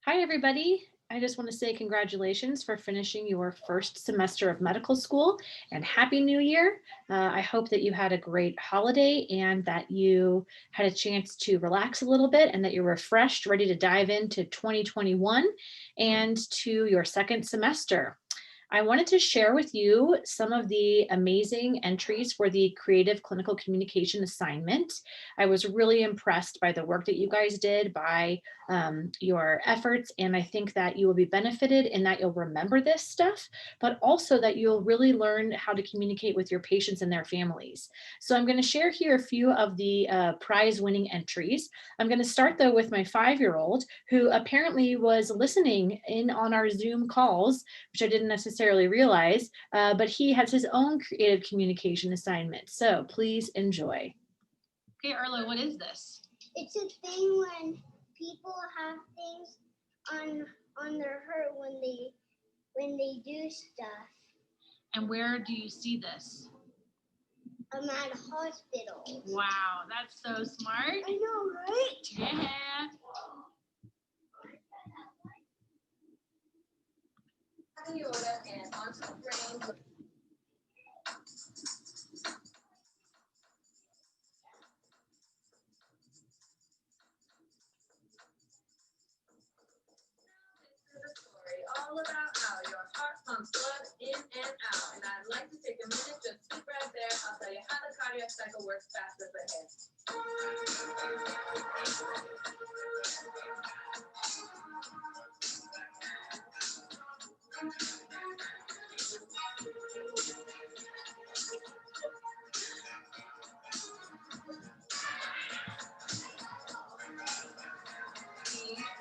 Hi, everybody. I just want to say congratulations for finishing your first semester of medical school and Happy New Year. I hope that you had a great holiday and that you had a chance to relax a little bit and that you're refreshed, ready to dive into 2021 and to your second semester. I wanted to share with you some of the amazing entries for the Creative Clinical Communication assignment. I was really impressed by the work that you guys did, by your efforts, and I think that you will be benefited in that you'll remember this stuff, but also that you'll really learn how to communicate with your patients and their families. So I'm going to share here a few of the prize-winning entries. I'm going to start though with my 5-year-old who apparently was listening in on our Zoom calls, which I didn't necessarily realize, but he has his own creative communication assignment. So please enjoy. Okay, Arlo, what is this? It's a thing when people have things on their heart when they do stuff. And where do you see this? I'm at a hospital. Wow, that's so smart. I know, right? Yeah. And onto the brain. All about how your heart pumps blood in and out. And I'd like to take a minute, just sit right there. I'll tell you how the cardiac cycle works fast as ahead.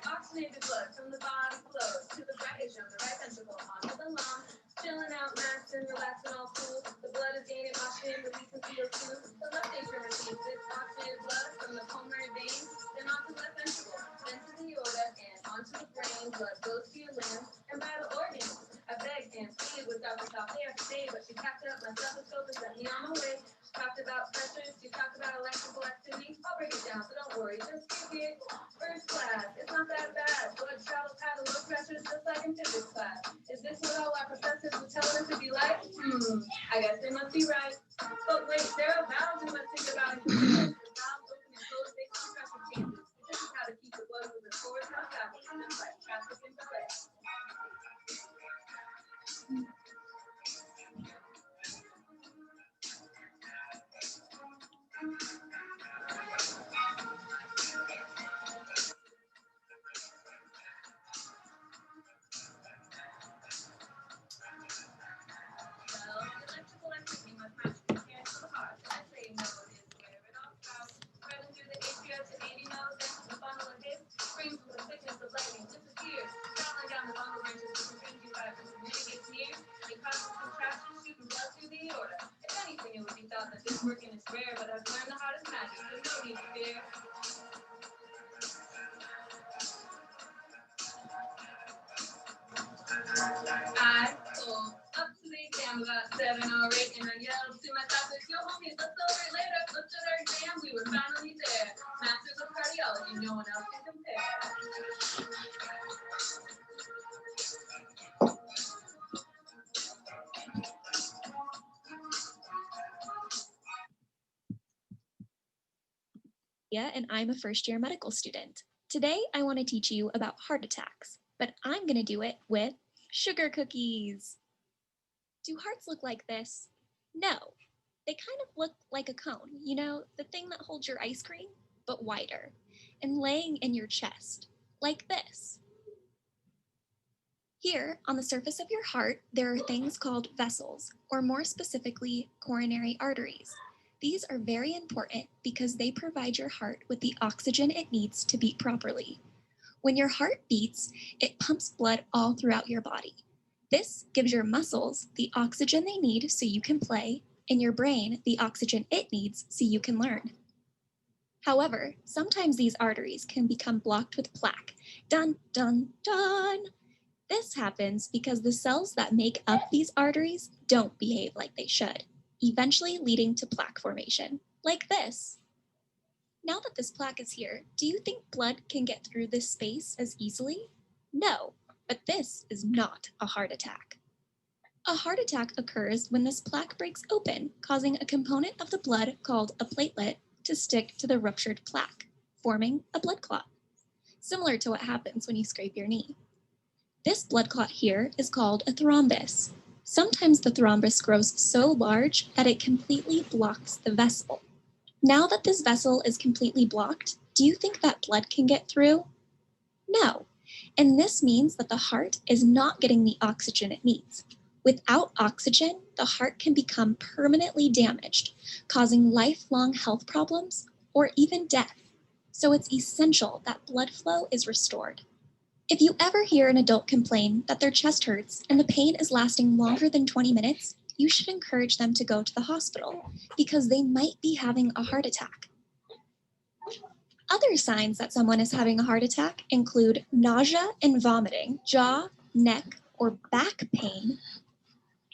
Oxygenated blood from the body flows to the right atrium, the right ventricle, onto the lung, chilling out, maxing, relaxing, all cool. The blood is gaining oxygen, releasing CO2. The left atrium receives this oxygenated blood from the pulmonary vein, then onto the left ventricle, then to the aorta, and onto the brain. Blood goes to your limbs and vital organs. I begged and pleaded with Dr. Coffee every day, but she packed up my stethoscope and sent me on my way. She talked about pressures, she talked about electrical activity. I'll break it down, so don't worry, just take it first class. It's not that bad. Blood travels high to low pressures just like in physics class. Is this what all our professors would tell us to be like? I guess they must be right. But wait, there are valves we must think about in control. The valves open and close based on pressure changes. This is how to keep the blood moving forward and backwards, just like traffic in play. Electrical activity must match the care to the heart. I say no is where it all starts. Spreading through the atria to 80 nodes into the bundle of hips. Screams with the thickness of lightning disappears. Traveling down the bundle branches with the things you fight as it gets near. It causes contraction, shooting blood through the aorta. If anything, it would be thought that this working is rare, but I've learned the heart is magic. There's no need to fear. I pull up to the exam about 7 or 8, and I yelled to my doctors, "Yo, homies, let's celebrate later." Looked at our exam, we were finally there. Masters of cardiology, no one else can compare. And I'm a first-year medical student. Today, I want to teach you about heart attacks, but I'm going to do it with sugar cookies. Do hearts look like this? No, they kind of look like a cone, you know, the thing that holds your ice cream, but wider, and laying in your chest, like this. Here, on the surface of your heart, there are things called vessels, or more specifically, coronary arteries. These are very important because they provide your heart with the oxygen it needs to beat properly. When your heart beats, it pumps blood all throughout your body. This gives your muscles the oxygen they need so you can play, and your brain the oxygen it needs so you can learn. However, sometimes these arteries can become blocked with plaque. Dun, dun, dun! This happens because the cells that make up these arteries don't behave like they should, eventually leading to plaque formation, like this. Now that this plaque is here, do you think blood can get through this space as easily? No, but this is not a heart attack. A heart attack occurs when this plaque breaks open, causing a component of the blood called a platelet to stick to the ruptured plaque, forming a blood clot, similar to what happens when you scrape your knee. This blood clot here is called a thrombus. Sometimes the thrombus grows so large that it completely blocks the vessel. Now that this vessel is completely blocked, do you think that blood can get through? No. And this means that the heart is not getting the oxygen it needs. Without oxygen, the heart can become permanently damaged, causing lifelong health problems or even death. So it's essential that blood flow is restored. If you ever hear an adult complain that their chest hurts and the pain is lasting longer than 20 minutes, you should encourage them to go to the hospital because they might be having a heart attack. Other signs that someone is having a heart attack include nausea and vomiting, jaw, neck, or back pain,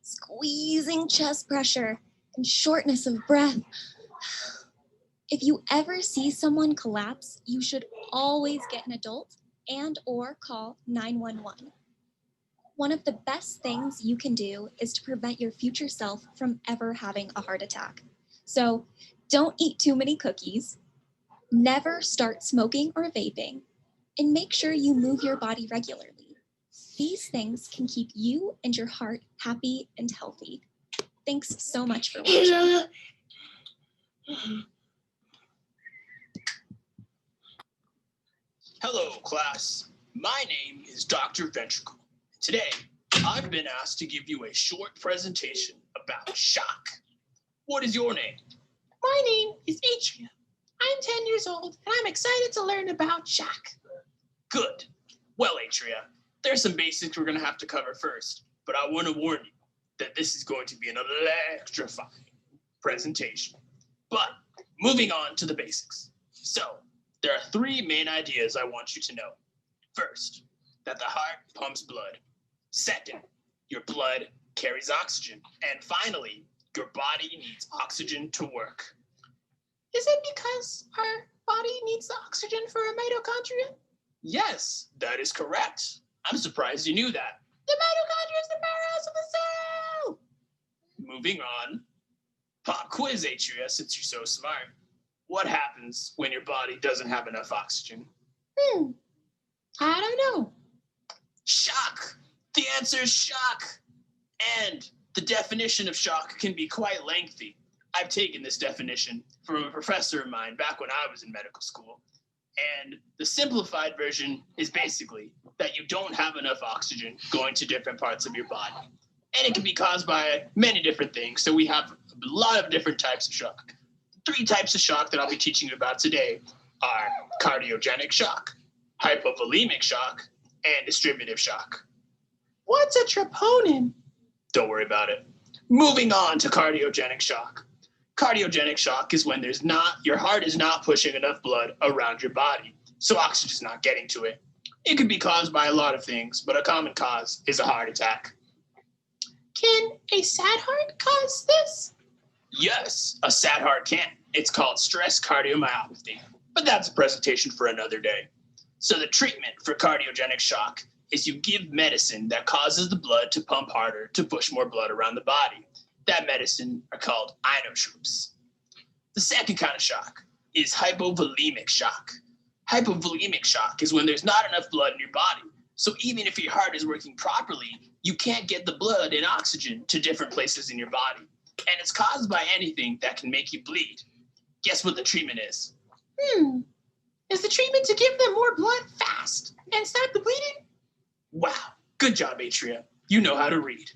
squeezing chest pressure, and shortness of breath. If you ever see someone collapse, you should always get an adult and/or call 911. One of the best things you can do is to prevent your future self from ever having a heart attack. So don't eat too many cookies, never start smoking or vaping, and make sure you move your body regularly. These things can keep you and your heart happy and healthy. Thanks so much for watching. Hello, class. My name is Dr. Ventricle. Today, I've been asked to give you a short presentation about shock. What is your name? My name is Atria. I'm 10 years old and I'm excited to learn about shock. Good. Well, Atria, there's some basics we're going to have to cover first, but I want to warn you that this is going to be an electrifying presentation. But moving on to the basics. So, there are three main ideas I want you to know. First, that the heart pumps blood. Second, your blood carries oxygen. And finally, your body needs oxygen to work. Is it because our body needs the oxygen for a mitochondria? Yes, that is correct. I'm surprised you knew that. The mitochondria is the powerhouse of the cell! Moving on. Pop quiz, Atria, since you're so smart. What happens when your body doesn't have enough oxygen? I don't know. Shock! The answer is shock! And the definition of shock can be quite lengthy. I've taken this definition from a professor of mine back when I was in medical school. And the simplified version is basically that you don't have enough oxygen going to different parts of your body. And it can be caused by many different things. So we have a lot of different types of shock. Three types of shock that I'll be teaching you about today are cardiogenic shock, hypovolemic shock, and distributive shock. What's a troponin? Don't worry about it. Moving on to cardiogenic shock. Cardiogenic shock is when your heart is not pushing enough blood around your body, so oxygen is not getting to it. It could be caused by a lot of things, but a common cause is a heart attack. Can a sad heart cause this? Yes, a sad heart can. It's called stress cardiomyopathy, but that's a presentation for another day. So the treatment for cardiogenic shock is you give medicine that causes the blood to pump harder to push more blood around the body. That medicine are called inotropes. The second kind of shock is hypovolemic shock. Hypovolemic shock is when there's not enough blood in your body. So even if your heart is working properly, you can't get the blood and oxygen to different places in your body. And it's caused by anything that can make you bleed. Guess what the treatment is? Is the treatment to give them more blood fast and stop the bleeding? Wow, good job, Atria. You know how to read.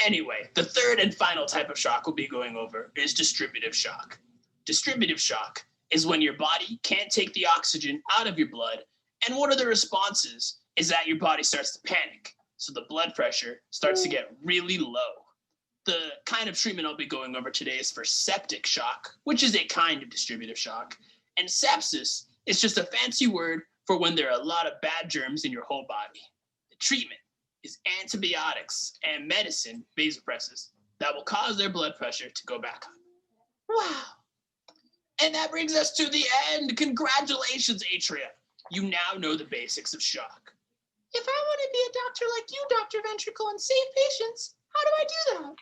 Anyway, the third and final type of shock we'll be going over is distributive shock. Distributive shock is when your body can't take the oxygen out of your blood, and one of the responses is that your body starts to panic, so the blood pressure starts to get really low. The kind of treatment I'll be going over today is for septic shock, which is a kind of distributive shock, and sepsis is just a fancy word for when there are a lot of bad germs in your whole body. The treatment is antibiotics and medicine, vasopressors, that will cause their blood pressure to go back up. Wow. And that brings us to the end. Congratulations, Atria. You now know the basics of shock. If I want to be a doctor like you, Dr. Ventricle, and save patients, how do I do that?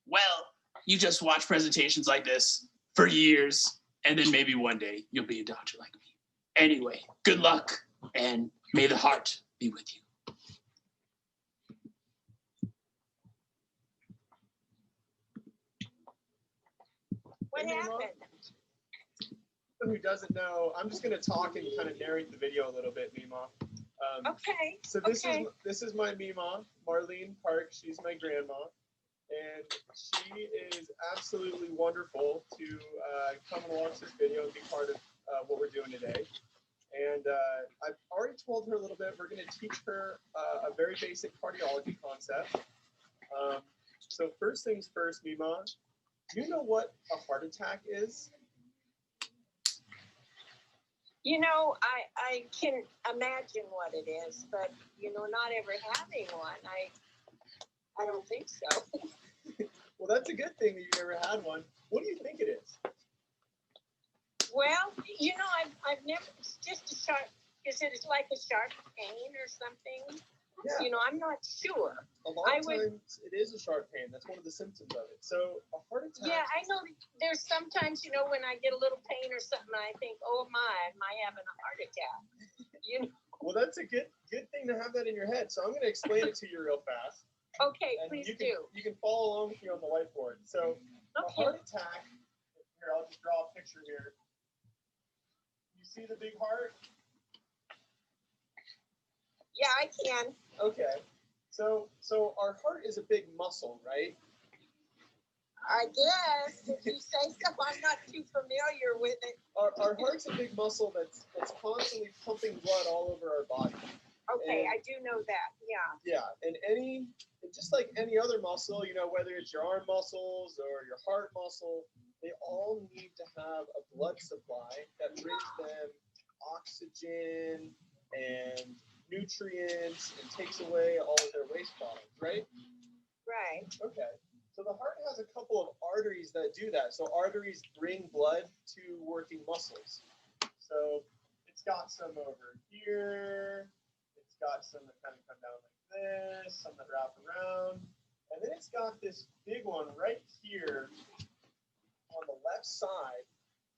Well, you just watch presentations like this for years, and then maybe one day you'll be a doctor like me. Anyway, good luck, and may the heart be with you. What happened? Who doesn't know, I'm just going to talk and kind of narrate the video a little bit, Mima. Okay. So this is my Mima, Marlene Park. She's my grandma, and she is absolutely wonderful to come and watch this video and be part of what we're doing today. And I've already told her a little bit. We're going to teach her a very basic cardiology concept. So first things first, Mima, do you know what a heart attack is? You know, I can imagine what it is, but you know, not ever having one, I don't think so. Well, that's a good thing that you never had one. What do you think it is? Well, you know, I've never. It's just a sharp. Is it like a sharp pain or something? Yeah. You know, I'm not sure. A lot of times it is a sharp pain. That's one of the symptoms of it. So a heart attack. Yeah, I know. There's sometimes, you know, when I get a little pain or something, I think, oh my, am I having a heart attack? You know. Well, that's a good thing to have that in your head. So I'm going to explain it to you real fast. Okay, And please you can, do. You can follow along with me on the whiteboard. So a heart attack. Here, I'll just draw a picture here. You see the big heart? Yeah, I can. Okay. So our heart is a big muscle, right? I guess if you say so, I'm not too familiar with it. Our heart's a big muscle that's constantly pumping blood all over our body. Okay, And- I do know that. Yeah. Yeah, and just like any other muscle, you know, whether it's your arm muscles or your heart muscle, they all need to have a blood supply that brings them oxygen and nutrients and takes away all of their waste products, right? Right. Okay. So the heart has a couple of arteries that do that. So arteries bring blood to working muscles. So it's got some over here. It's got some that kind of come down like this, some that wrap around. And then it's got this big one right here on the left side.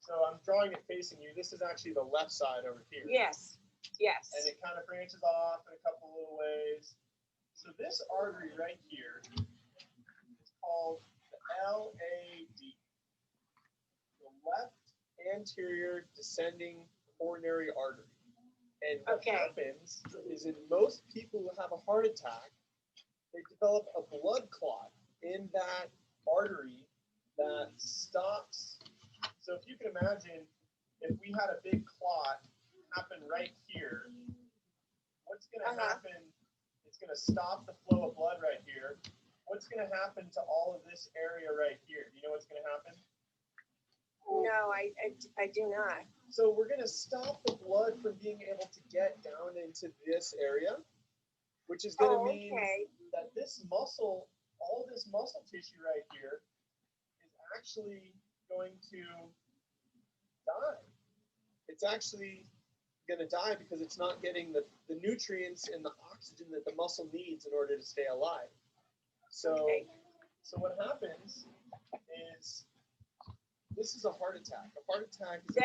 So I'm drawing it facing you. This is actually the left side over here. Yes. Yes. And it kind of branches off in a couple little ways. So this artery right here is called the LAD, the left anterior descending coronary artery. And what happens is in most people who have a heart attack, they develop a blood clot in that artery that stops. So if you can imagine, if we had a big clot happen right here, what's going to happen? It's going to stop the flow of blood right here. What's going to happen to all of this area right here? Do you know what's going to happen? No, I do not. So we're going to stop the blood from being able to get down into this area, which is going to mean that this muscle, all this muscle tissue right here, is actually going to die. It's actually going to die because it's not getting the nutrients and the oxygen that the muscle needs in order to stay alive. So what happens is, this is a heart attack. A heart attack is